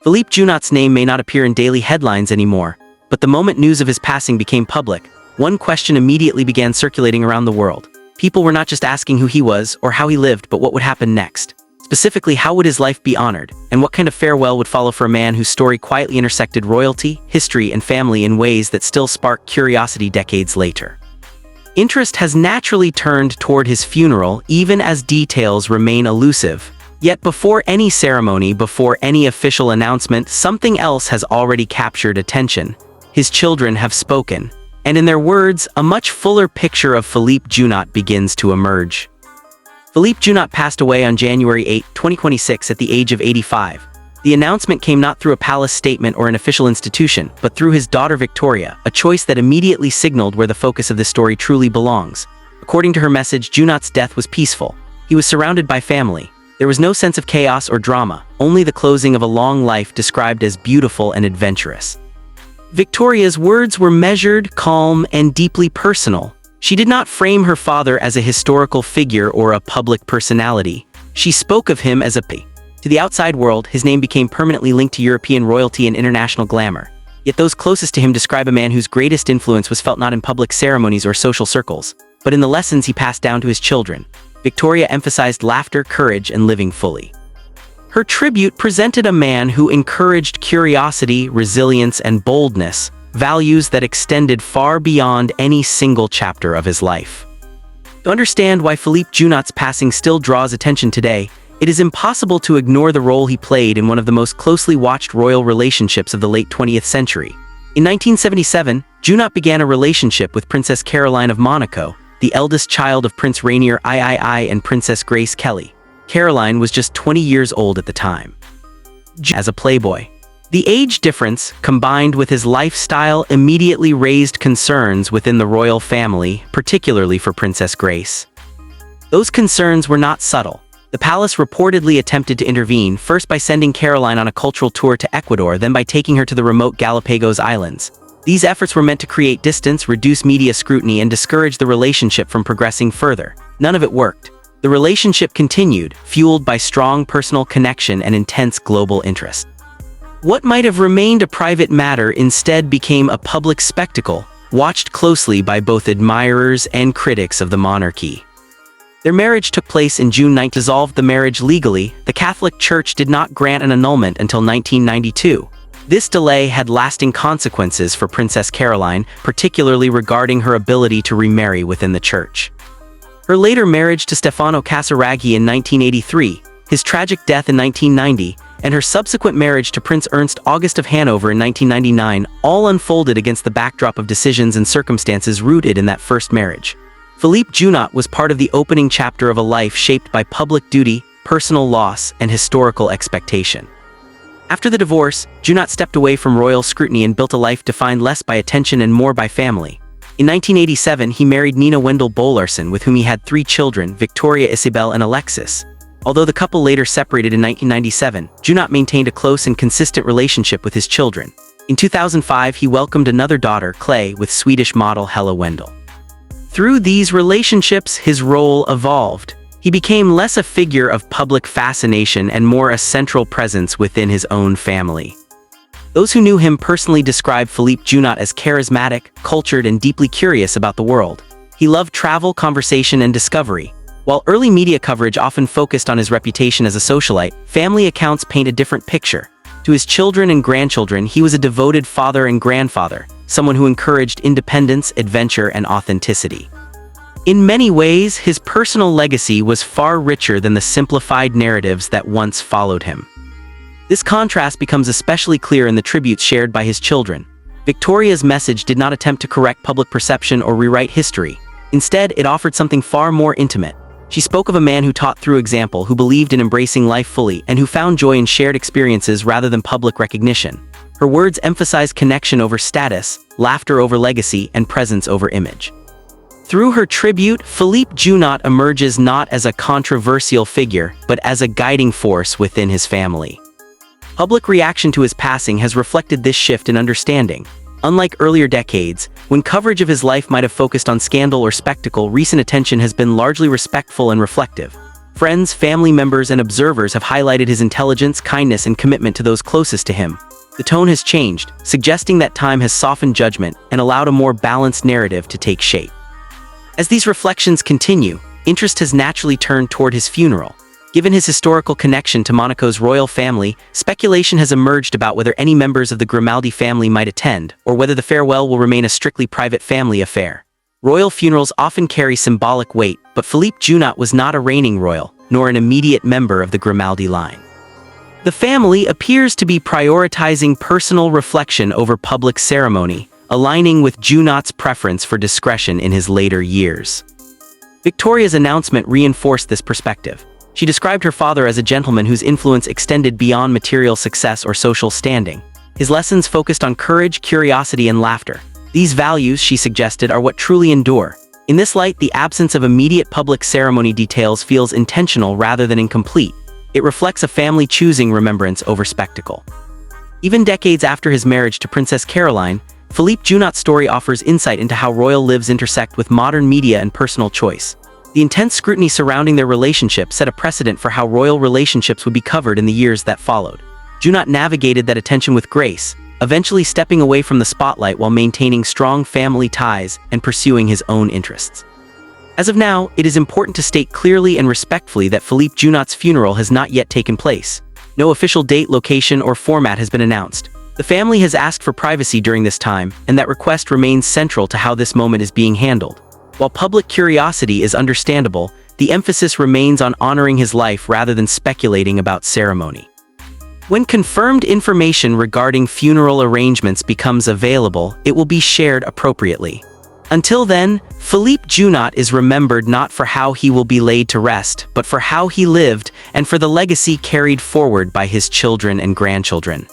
Philippe Junot's name may not appear in daily headlines anymore, but the moment news of his passing became public, one question immediately began circulating around the world. People were not just asking who he was or how he lived, but what would happen next. Specifically, how would his life be honored, and what kind of farewell would follow for a man whose story quietly intersected royalty, history, and family in ways that still spark curiosity decades later. Interest has naturally turned toward his funeral, even as details remain elusive. Yet before any ceremony, before any official announcement, something else has already captured attention. His children have spoken, and in their words, a much fuller picture of Philippe Junot begins to emerge. Philippe Junot passed away on January 8, 2026 at the age of 85. The announcement came not through a palace statement or an official institution, but through his daughter Victoria, a choice that immediately signaled where the focus of this story truly belongs. According to her message, Junot's death was peaceful. He was surrounded by family. There was no sense of chaos or drama, only the closing of a long life described as beautiful and adventurous. Victoria's words were measured, calm, and deeply personal. She did not frame her father as a historical figure or a public personality. She spoke of him as To the outside world, his name became permanently linked to European royalty and international glamour. Yet those closest to him describe a man whose greatest influence was felt not in public ceremonies or social circles, but in the lessons he passed down to his children. Victoria emphasized laughter, courage, and living fully. Her tribute presented a man who encouraged curiosity, resilience, and boldness, values that extended far beyond any single chapter of his life. To understand why Philippe Junot's passing still draws attention today, it is impossible to ignore the role he played in one of the most closely watched royal relationships of the late 20th century. In 1977, Junot began a relationship with Princess Caroline of Monaco, the eldest child of Prince Rainier III and Princess Grace Kelly. Caroline was just 20 years old at the time. As a playboy, the age difference, combined with his lifestyle, immediately raised concerns within the royal family, particularly for Princess Grace. Those concerns were not subtle. The palace reportedly attempted to intervene, first by sending Caroline on a cultural tour to Ecuador, then by taking her to the remote Galapagos Islands. These efforts were meant to create distance, reduce media scrutiny, and discourage the relationship from progressing further. None of it worked. The relationship continued, fueled by strong personal connection and intense global interest. What might have remained a private matter instead became a public spectacle, watched closely by both admirers and critics of the monarchy. Their marriage took place in June 9. Dissolved the marriage legally, the Catholic Church did not grant an annulment until 1992. This delay had lasting consequences for Princess Caroline, particularly regarding her ability to remarry within the church. Her later marriage to Stefano Casiraghi in 1983, his tragic death in 1990, and her subsequent marriage to Prince Ernst August of Hanover in 1999 all unfolded against the backdrop of decisions and circumstances rooted in that first marriage. Philippe Junot was part of the opening chapter of a life shaped by public duty, personal loss, and historical expectation. After the divorce, Junot stepped away from royal scrutiny and built a life defined less by attention and more by family. In 1987, he married Nina Wendell Bolarson, with whom he had 3 children, Victoria, Isabel, and Alexis. Although the couple later separated in 1997, Junot maintained a close and consistent relationship with his children. In 2005, he welcomed another daughter, Clay, with Swedish model Hella Wendell. Through these relationships, his role evolved. He became less a figure of public fascination and more a central presence within his own family. Those who knew him personally described Philippe Junot as charismatic, cultured, and deeply curious about the world. He loved travel, conversation, and discovery. While early media coverage often focused on his reputation as a socialite, family accounts paint a different picture. To his children and grandchildren, he was a devoted father and grandfather, someone who encouraged independence, adventure, and authenticity. In many ways, his personal legacy was far richer than the simplified narratives that once followed him. This contrast becomes especially clear in the tributes shared by his children. Victoria's message did not attempt to correct public perception or rewrite history. Instead, it offered something far more intimate. She spoke of a man who taught through example, who believed in embracing life fully, and who found joy in shared experiences rather than public recognition. Her words emphasized connection over status, laughter over legacy, and presence over image. Through her tribute, Philippe Junot emerges not as a controversial figure, but as a guiding force within his family. Public reaction to his passing has reflected this shift in understanding. Unlike earlier decades, when coverage of his life might have focused on scandal or spectacle, recent attention has been largely respectful and reflective. Friends, family members, and observers have highlighted his intelligence, kindness, and commitment to those closest to him. The tone has changed, suggesting that time has softened judgment and allowed a more balanced narrative to take shape. As these reflections continue, interest has naturally turned toward his funeral. Given his historical connection to Monaco's royal family, speculation has emerged about whether any members of the Grimaldi family might attend, or whether the farewell will remain a strictly private family affair. Royal funerals often carry symbolic weight, but Philippe Junot was not a reigning royal, nor an immediate member of the Grimaldi line. The family appears to be prioritizing personal reflection over public ceremony, aligning with Junot's preference for discretion in his later years. Victoria's announcement reinforced this perspective. She described her father as a gentleman whose influence extended beyond material success or social standing. His lessons focused on courage, curiosity, and laughter. These values, she suggested, are what truly endure. In this light, the absence of immediate public ceremony details feels intentional rather than incomplete. It reflects a family choosing remembrance over spectacle. Even decades after his marriage to Princess Caroline, Philippe Junot's story offers insight into how royal lives intersect with modern media and personal choice. The intense scrutiny surrounding their relationship set a precedent for how royal relationships would be covered in the years that followed. Junot navigated that attention with grace, eventually stepping away from the spotlight while maintaining strong family ties and pursuing his own interests. As of now, it is important to state clearly and respectfully that Philippe Junot's funeral has not yet taken place. No official date, location, or format has been announced. The family has asked for privacy during this time, and that request remains central to how this moment is being handled. While public curiosity is understandable, the emphasis remains on honoring his life rather than speculating about ceremony. When confirmed information regarding funeral arrangements becomes available, it will be shared appropriately. Until then, Philippe Junot is remembered not for how he will be laid to rest, but for how he lived and for the legacy carried forward by his children and grandchildren.